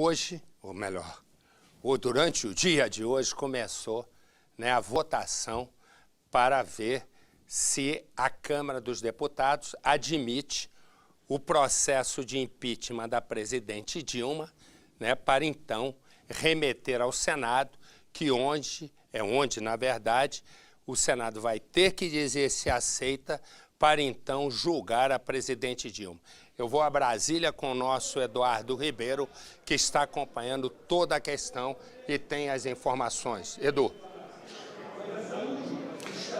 Hoje, ou melhor, durante o dia de hoje começou, né, a votação para ver se a Câmara dos Deputados admite o processo de impeachment da presidente Dilma, né, para então remeter ao Senado, onde, na verdade, o Senado vai ter que dizer se aceita para então julgar a presidente Dilma. Eu vou a Brasília com o nosso Eduardo Ribeiro, que está acompanhando toda a questão e tem as informações. Edu.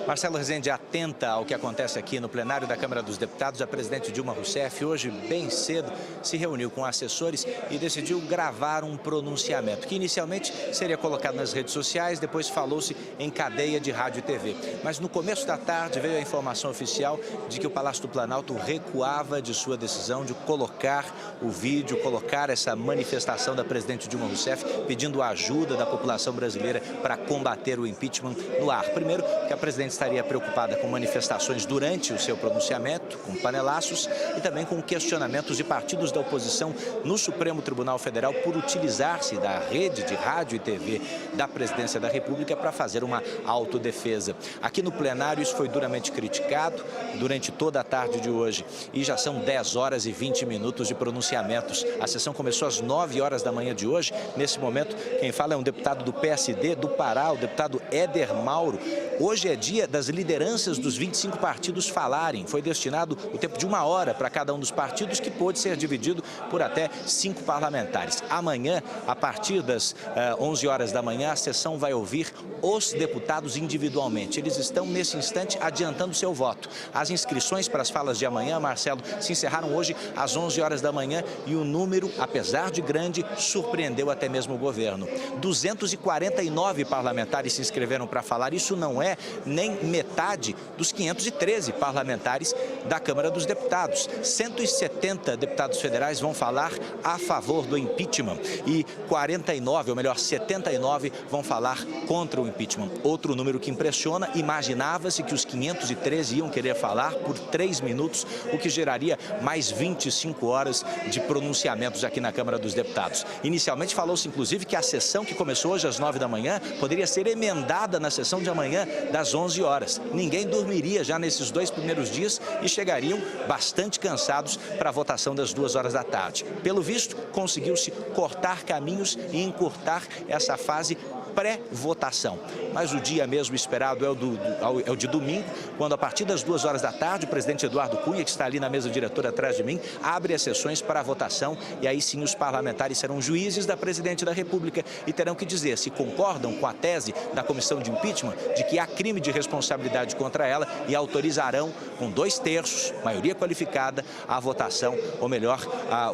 Marcelo Rezende, atenta ao que acontece aqui no plenário da Câmara dos Deputados, a presidente Dilma Rousseff, hoje, bem cedo, se reuniu com assessores e decidiu gravar um pronunciamento, que inicialmente seria colocado nas redes sociais, depois falou-se em cadeia de rádio e TV. Mas no começo da tarde veio a informação oficial de que o Palácio do Planalto recuava de sua decisão de colocar o vídeo, colocar essa manifestação da presidente Dilma Rousseff, pedindo ajuda da população brasileira para combater o impeachment no ar. Primeiro, que a presidente estaria preocupada com manifestações durante o seu pronunciamento, com panelaços e também com questionamentos de partidos da oposição no Supremo Tribunal Federal por utilizar-se da rede de rádio e TV da Presidência da República para fazer uma autodefesa. Aqui no plenário isso foi duramente criticado durante toda a tarde de hoje e já são 10 horas e 20 minutos de pronunciamentos. A sessão começou às 9 horas da manhã de hoje. Nesse momento, quem fala é um deputado do PSD do Pará, o deputado Éder Mauro. Hoje é dia das lideranças dos 25 partidos falarem. Foi destinado o tempo de 1 hora para cada um dos partidos, que pôde ser dividido por até 5 parlamentares. Amanhã, a partir das 11 horas da manhã, a sessão vai ouvir os deputados individualmente. Eles estão, nesse instante, adiantando seu voto. As inscrições para as falas de amanhã, Marcelo, se encerraram hoje às 11 horas da manhã e o número, apesar de grande, surpreendeu até mesmo o governo. 249 parlamentares se inscreveram para falar. Isso não é nem metade dos 513 parlamentares da Câmara dos Deputados. 170 deputados federais vão falar a favor do impeachment e 49, ou melhor, 79 vão falar contra o impeachment. Outro número que impressiona, imaginava-se que os 513 iam querer falar por 3 minutos, o que geraria mais 25 horas de pronunciamentos aqui na Câmara dos Deputados. Inicialmente falou-se, inclusive, que a sessão que começou hoje às 9 da manhã poderia ser emendada na sessão de amanhã das 11 horas. Ninguém dormiria já nesses 2 primeiros dias e chegariam bastante cansados para a votação das 2 horas da tarde. Pelo visto, conseguiu-se cortar caminhos e encurtar essa fase pré-votação. Mas o dia mesmo esperado é o de domingo, quando a partir das 2 horas da tarde, o presidente Eduardo Cunha, que está ali na mesa diretora atrás de mim, abre as sessões para a votação e aí sim os parlamentares serão juízes da presidente da República e terão que dizer se concordam com a tese da comissão de impeachment de que há crime de responsabilidade contra ela e autorizarão com 2/3, maioria qualificada, a votação, ou melhor,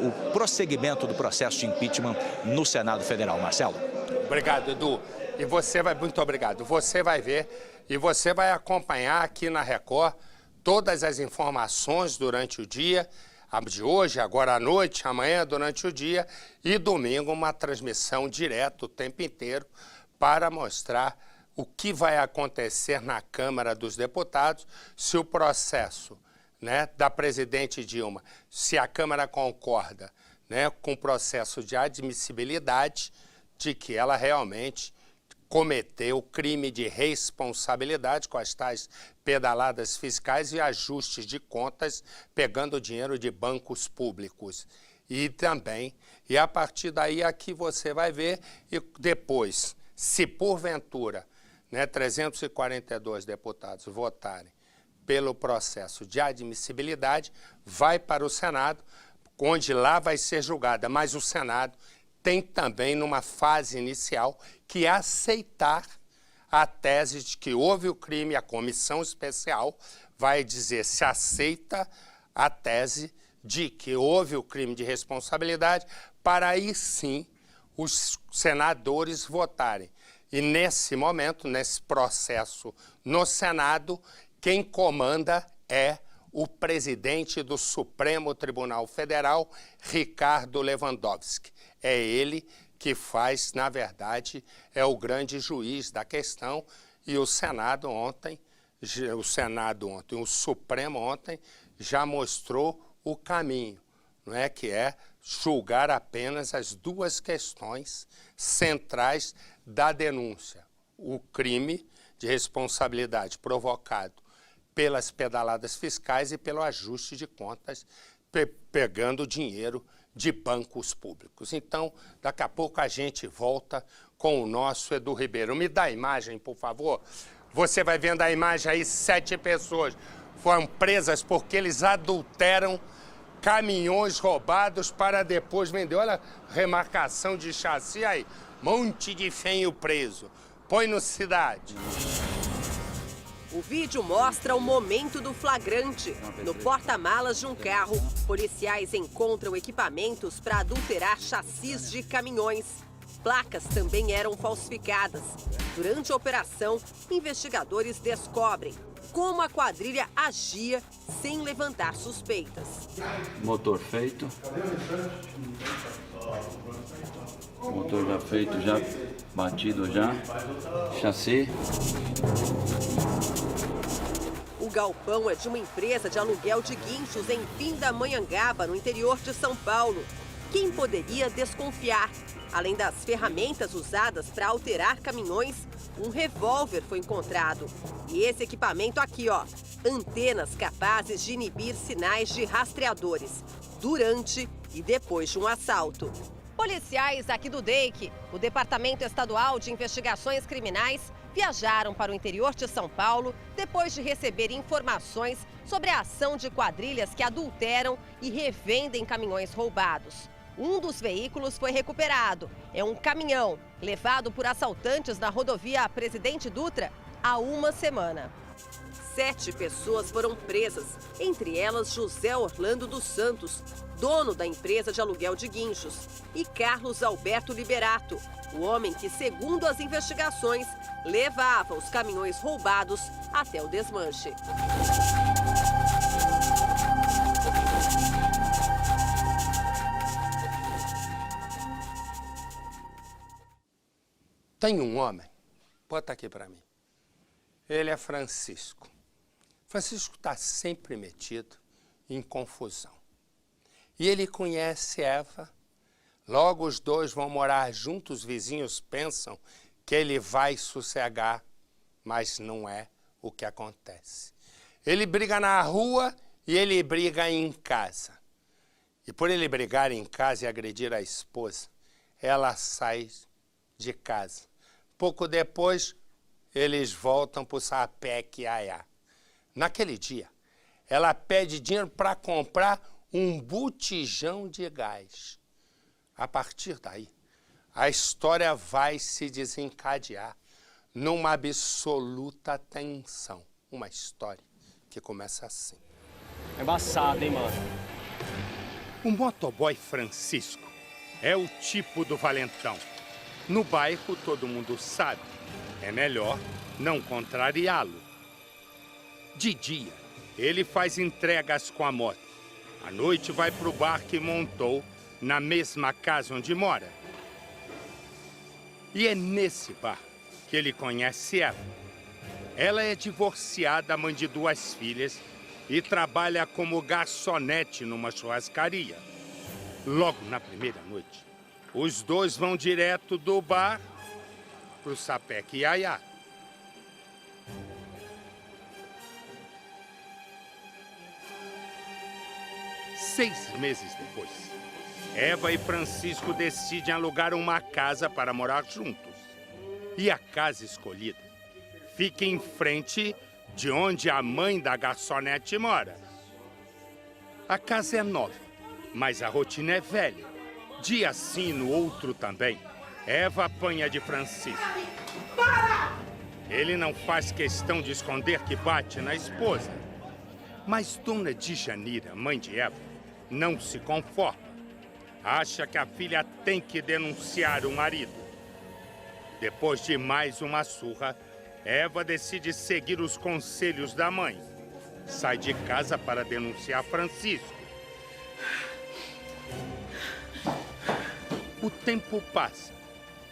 o prosseguimento do processo de impeachment no Senado Federal. Marcelo. Obrigado, Edu. E você vai, muito obrigado. Você vai ver e você vai acompanhar aqui na Record todas as informações durante o dia, de hoje, agora à noite, amanhã durante o dia e domingo uma transmissão direta o tempo inteiro para mostrar o que vai acontecer na Câmara dos Deputados se o processo, né, da presidente Dilma, se a Câmara concorda, né, com o processo de admissibilidade de que ela realmente cometeu crime de responsabilidade com as tais pedaladas fiscais e ajustes de contas, pegando dinheiro de bancos públicos. E também, e a partir daí aqui você vai ver, e depois, se porventura, né, 342 deputados votarem pelo processo de admissibilidade, vai para o Senado, onde lá vai ser julgada, mas o Senado tem também, numa fase inicial, que aceitar a tese de que houve o crime, a comissão especial vai dizer se aceita a tese de que houve o crime de responsabilidade, para aí sim os senadores votarem. E nesse momento, nesse processo no Senado, quem comanda é o presidente do Supremo Tribunal Federal, Ricardo Lewandowski. É ele que faz, na verdade, é o grande juiz da questão e o Senado ontem, o Supremo ontem já mostrou o caminho, não é, que é julgar apenas as duas questões centrais da denúncia. O crime de responsabilidade provocado pelas pedaladas fiscais e pelo ajuste de contas, pegando dinheiro de bancos públicos. Então, daqui a pouco a gente volta com o nosso Edu Ribeiro. Me dá a imagem, por favor. Você vai vendo a imagem aí, 7 pessoas foram presas porque eles adulteram caminhões roubados para depois vender. Olha a remarcação de chassi aí, monte de fenho preso. Põe no Cidade. O vídeo mostra o momento do flagrante. No porta-malas de um carro, policiais encontram equipamentos para adulterar chassis de caminhões. Placas também eram falsificadas. Durante a operação, investigadores descobrem como a quadrilha agia sem levantar suspeitas. Motor feito. Motor já feito, já batido já. Chassi. O galpão é de uma empresa de aluguel de guinchos em Pindamonhangaba, no interior de São Paulo. Quem poderia desconfiar? Além das ferramentas usadas para alterar caminhões, um revólver foi encontrado. E esse equipamento aqui, ó, antenas capazes de inibir sinais de rastreadores durante e depois de um assalto. Policiais aqui do DEIC, o Departamento Estadual de Investigações Criminais, viajaram para o interior de São Paulo depois de receber informações sobre a ação de quadrilhas que adulteram e revendem caminhões roubados. Um dos veículos foi recuperado. É um caminhão levado por assaltantes na rodovia Presidente Dutra há uma semana. 7 pessoas foram presas, entre elas José Orlando dos Santos, dono da empresa de aluguel de guinchos, e Carlos Alberto Liberato, o homem que, segundo as investigações, levava os caminhões roubados até o desmanche. Tem um homem, bota aqui para mim. Ele é Francisco. Francisco está sempre metido em confusão. E ele conhece Eva. Logo os dois vão morar juntos, os vizinhos pensam que ele vai sossegar, mas não é o que acontece. Ele briga na rua e ele briga em casa. E por ele brigar em casa e agredir a esposa, ela sai de casa. Pouco depois, eles voltam para o Sapec Iaiá. Naquele dia, ela pede dinheiro para comprar um botijão de gás. A partir daí, a história vai se desencadear numa absoluta tensão. Uma história que começa assim. É embaçado, hein, mano? O motoboy Francisco é o tipo do valentão. No bairro, todo mundo sabe. É melhor não contrariá-lo. De dia, ele faz entregas com a moto. À noite, vai para o bar que montou na mesma casa onde mora. E é nesse bar que ele conhece ela. Ela é divorciada, mãe de 2 filhas e trabalha como garçonete numa churrascaria. Logo na primeira noite, os dois vão direto do bar para o Sapec Iaiá. Seis meses depois, Eva e Francisco decidem alugar uma casa para morar juntos. E a casa escolhida fica em frente de onde a mãe da garçonete mora. A casa é nova, mas a rotina é velha. Dia sim, no outro também, Eva apanha de Francisco. Ele não faz questão de esconder que bate na esposa. Mas Dona Djanira, mãe de Eva, não se conforma. Acha que a filha tem que denunciar o marido. Depois de mais uma surra, Eva decide seguir os conselhos da mãe. Sai de casa para denunciar Francisco. O tempo passa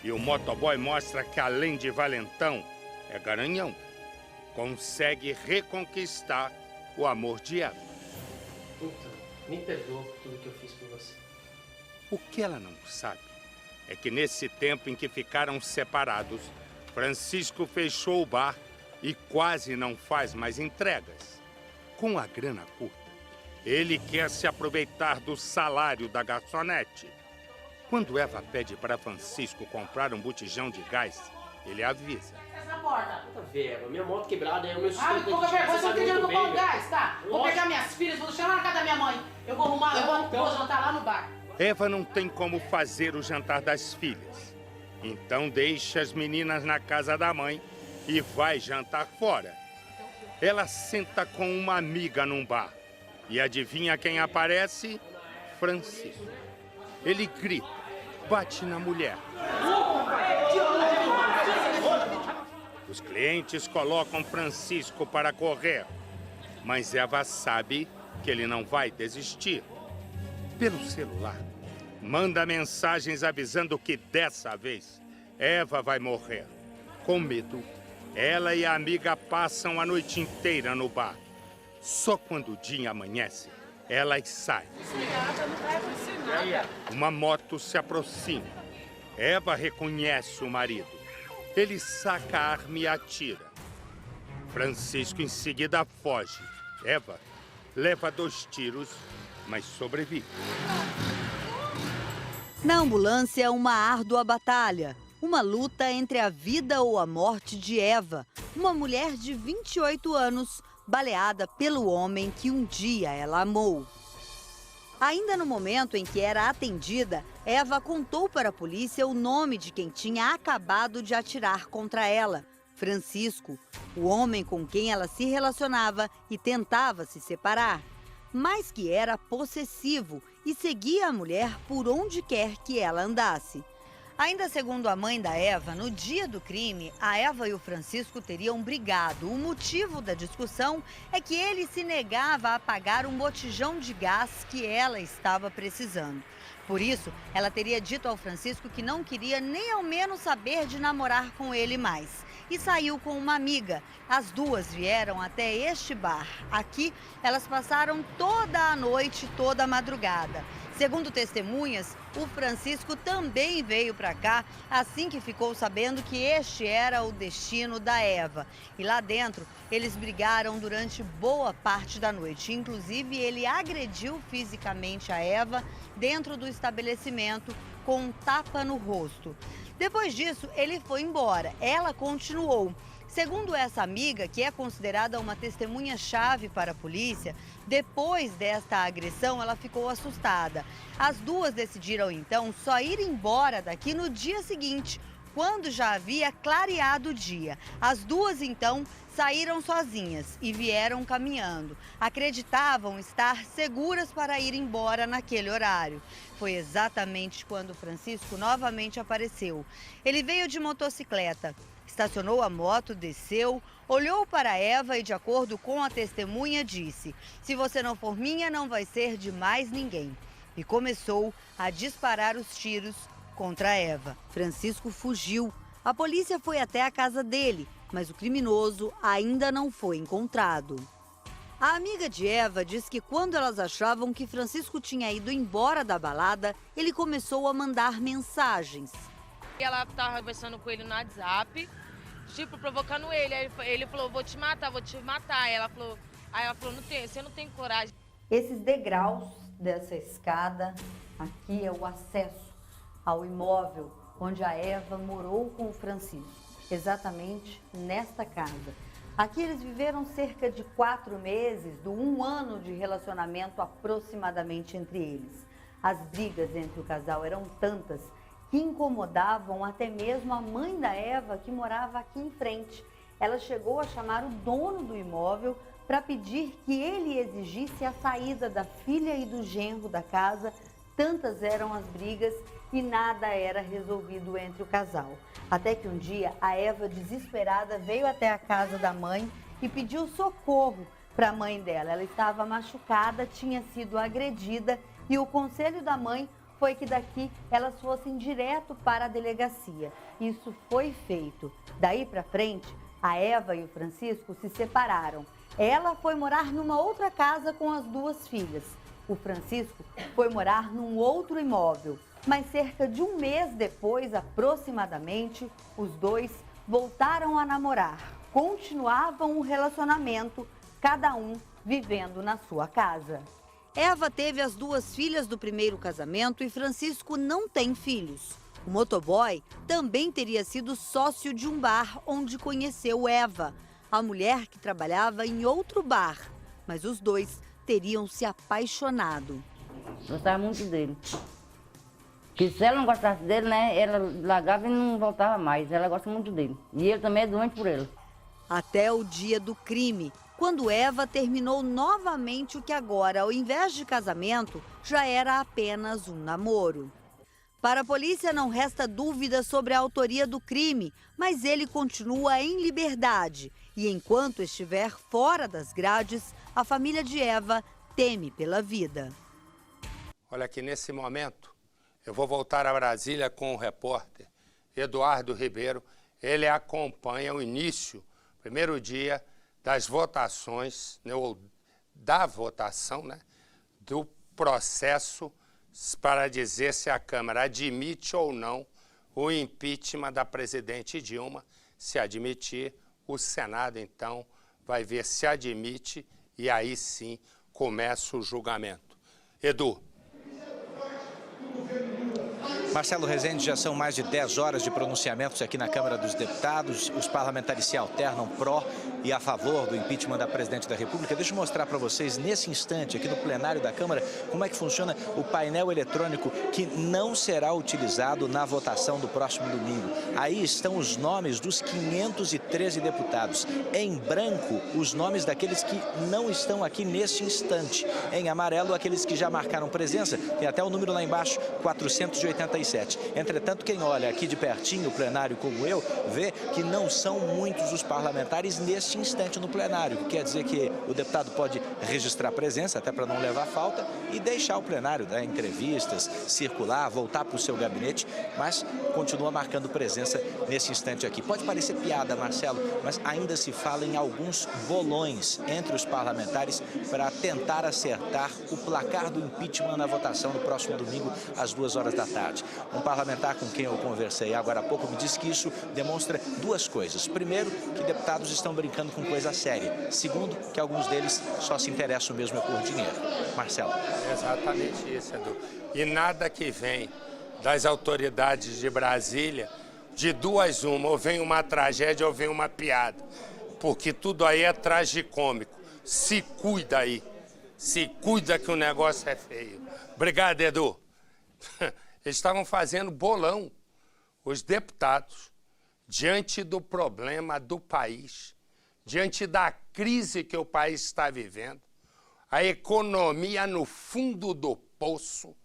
e o motoboy mostra que, além de valentão, é garanhão. Consegue reconquistar o amor de Eva. Me perdoa por tudo que eu fiz por você. O que ela não sabe é que nesse tempo em que ficaram separados, Francisco fechou o bar e quase não faz mais entregas. Com a grana curta, ele quer se aproveitar do salário da garçonete. Quando Eva pede para Francisco comprar um botijão de gás, ele avisa. Essa porta. Nada a ver, Eva. Minha moto quebrada é o meu Ah, sustento. pouca vergonha, você não tem dinheiro pra comprar um velho. gás, tá? Vou Lógico. pegar minhas filhas, vou deixar lá na casa da minha mãe. Eu vou arrumar, vou jantar lá no bar. Eva não tem como fazer o jantar das filhas. Então deixa as meninas na casa da mãe e vai jantar fora. Ela senta com uma amiga num bar. E adivinha quem aparece? Francisco. Ele grita, bate na mulher. Os clientes colocam Francisco para correr. Mas Eva sabe que ele não vai desistir. Pelo celular, manda mensagens avisando que dessa vez Eva vai morrer. Com medo, ela e a amiga passam a noite inteira no bar. Só quando o dia amanhece, elas saem. Uma moto se aproxima. Eva reconhece o marido. Ele saca a arma e atira. Francisco em seguida foge. Eva leva 2 tiros, mas sobrevive. Na ambulância, uma árdua batalha. Uma luta entre a vida ou a morte de Eva, uma mulher de 28 anos, baleada pelo homem que um dia ela amou. Ainda no momento em que era atendida, Eva contou para a polícia o nome de quem tinha acabado de atirar contra ela, Francisco, o homem com quem ela se relacionava e tentava se separar, mas que era possessivo e seguia a mulher por onde quer que ela andasse. Ainda segundo a mãe da Eva, no dia do crime, a Eva e o Francisco teriam brigado. O motivo da discussão é que ele se negava a pagar um botijão de gás que ela estava precisando. Por isso, ela teria dito ao Francisco que não queria nem ao menos saber de namorar com ele mais. E saiu com uma amiga. As duas vieram até este bar. Aqui, elas passaram toda a noite, toda a madrugada. Segundo testemunhas, o Francisco também veio para cá assim que ficou sabendo que este era o destino da Eva. E lá dentro, eles brigaram durante boa parte da noite. Inclusive, ele agrediu fisicamente a Eva dentro do estabelecimento com um tapa no rosto. Depois disso, ele foi embora. Ela continuou. Segundo essa amiga, que é considerada uma testemunha-chave para a polícia, depois desta agressão, ela ficou assustada. As duas decidiram, então, só ir embora daqui no dia seguinte, quando já havia clareado o dia. As duas, então, saíram sozinhas e vieram caminhando. Acreditavam estar seguras para ir embora naquele horário. Foi exatamente quando Francisco novamente apareceu. Ele veio de motocicleta. Estacionou a moto, desceu, olhou para Eva e, de acordo com a testemunha, disse: "Se você não for minha, não vai ser de mais ninguém." E começou a disparar os tiros contra Eva. Francisco fugiu. A polícia foi até a casa dele, mas o criminoso ainda não foi encontrado. A amiga de Eva diz que quando elas achavam que Francisco tinha ido embora da balada, ele começou a mandar mensagens. Ela estava conversando com ele no WhatsApp, tipo, provocando ele. Aí ele falou, vou te matar. Aí ela falou, não tem, você não tem coragem. Esses degraus dessa escada, aqui é o acesso ao imóvel onde a Eva morou com o Francisco, exatamente nesta casa. Aqui eles viveram cerca de 4 meses, do 1 ano de relacionamento aproximadamente entre eles. As brigas entre o casal eram tantas que incomodavam até mesmo a mãe da Eva, que morava aqui em frente. Ela chegou a chamar o dono do imóvel para pedir que ele exigisse a saída da filha e do genro da casa. Tantas eram as brigas e nada era resolvido entre o casal. Até que um dia a Eva, desesperada, veio até a casa da mãe e pediu socorro para a mãe dela. Ela estava machucada, tinha sido agredida e o conselho da mãe foi que daqui elas fossem direto para a delegacia. Isso foi feito. Daí para frente, a Eva e o Francisco se separaram. Ela foi morar numa outra casa com as 2 filhas. O Francisco foi morar num outro imóvel, mas cerca de um mês depois, aproximadamente, os dois voltaram a namorar. Continuavam o relacionamento, cada um vivendo na sua casa. Eva teve as 2 filhas do primeiro casamento e Francisco não tem filhos. O motoboy também teria sido sócio de um bar onde conheceu Eva, a mulher que trabalhava em outro bar. Mas os dois teriam se apaixonado. Gostava muito dele. Que se ela não gostasse dele, né, ela largava e não voltava mais. Ela gosta muito dele. E ele também é doente por ela. Até o dia do crime, quando Eva terminou novamente o que agora, ao invés de casamento, já era apenas um namoro. Para a polícia não resta dúvida sobre a autoria do crime, mas ele continua em liberdade. E enquanto estiver fora das grades, a família de Eva teme pela vida. Olha aqui, nesse momento, eu vou voltar a Brasília com o repórter Eduardo Ribeiro. Ele acompanha o início, primeiro dia das votações, né, ou da votação, né, do processo para dizer se a Câmara admite ou não o impeachment da presidente Dilma. Se admitir, o Senado, então, vai ver se admite e aí sim começa o julgamento. Edu. Marcelo Rezende, já são mais de 10 horas de pronunciamentos aqui na Câmara dos Deputados. Os parlamentares se alternam pró e a favor do impeachment da presidente da República. Deixa eu mostrar para vocês, nesse instante, aqui no plenário da Câmara, como é que funciona o painel eletrônico que não será utilizado na votação do próximo domingo. Aí estão os nomes dos 513 deputados. Em branco, os nomes daqueles que não estão aqui neste instante. Em amarelo, aqueles que já marcaram presença. Tem até o número lá embaixo, 487. Entretanto, quem olha aqui de pertinho o plenário como eu, vê que não são muitos os parlamentares neste instante no plenário. Quer dizer que o deputado pode registrar presença, até para não levar falta, e deixar o plenário, dar entrevistas, circular, voltar para o seu gabinete, mas continua marcando presença nesse instante aqui. Pode parecer piada, Marcelo, mas ainda se fala em alguns bolões entre os parlamentares para tentar acertar o placar do impeachment na votação no próximo domingo, às 2 horas da tarde. Um parlamentar com quem eu conversei agora há pouco me disse que isso demonstra 2 coisas. Primeiro, que deputados estão brincando com coisa séria. Segundo, que alguns deles só se interessam mesmo por dinheiro. Marcelo. É exatamente isso, Edu. E nada que vem das autoridades de Brasília, de 2 uma, ou vem uma tragédia ou vem uma piada. Porque tudo aí é tragicômico. Se cuida aí. Se cuida que o negócio é feio. Obrigado, Edu. Eles estavam fazendo bolão, os deputados, diante do problema do país, diante da crise que o país está vivendo, a economia no fundo do poço,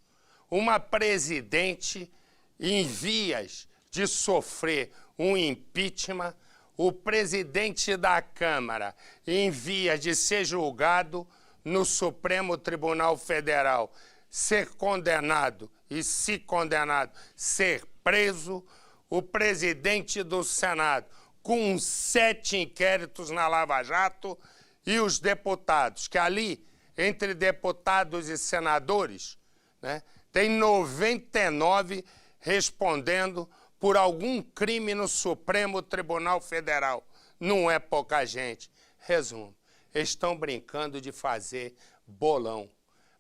uma presidente em vias de sofrer um impeachment, o presidente da Câmara em vias de ser julgado no Supremo Tribunal Federal, ser condenado e, se condenado, ser preso, o presidente do Senado com 7 inquéritos na Lava Jato e os deputados, que ali, entre deputados e senadores, né, tem 99 respondendo por algum crime no Supremo Tribunal Federal. Não é pouca gente. Resumo, eles estão brincando de fazer bolão.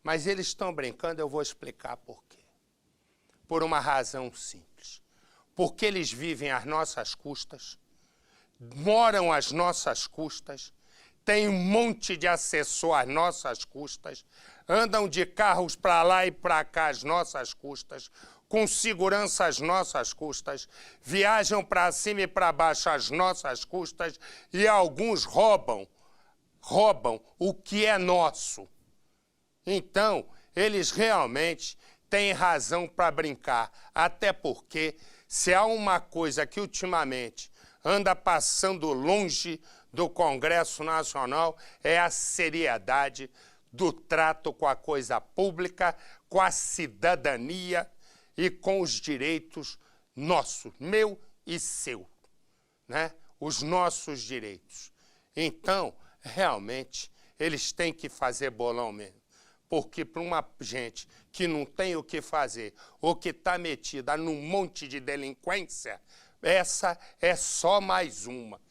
Mas eles estão brincando, eu vou explicar por quê. Por uma razão simples. Porque eles vivem às nossas custas, moram às nossas custas, têm um monte de assessor às nossas custas, andam de carros para lá e para cá às nossas custas, com segurança às nossas custas, viajam para cima e para baixo às nossas custas e alguns roubam o que é nosso. Então, eles realmente têm razão para brincar, até porque se há uma coisa que ultimamente anda passando longe do Congresso Nacional é a seriedade do trato com a coisa pública, com a cidadania e com os direitos nossos, meu e seu, né? Os nossos direitos. Então, realmente, eles têm que fazer bolão mesmo. porque para uma gente que não tem o que fazer ou que está metida num monte de delinquência, essa é só mais uma.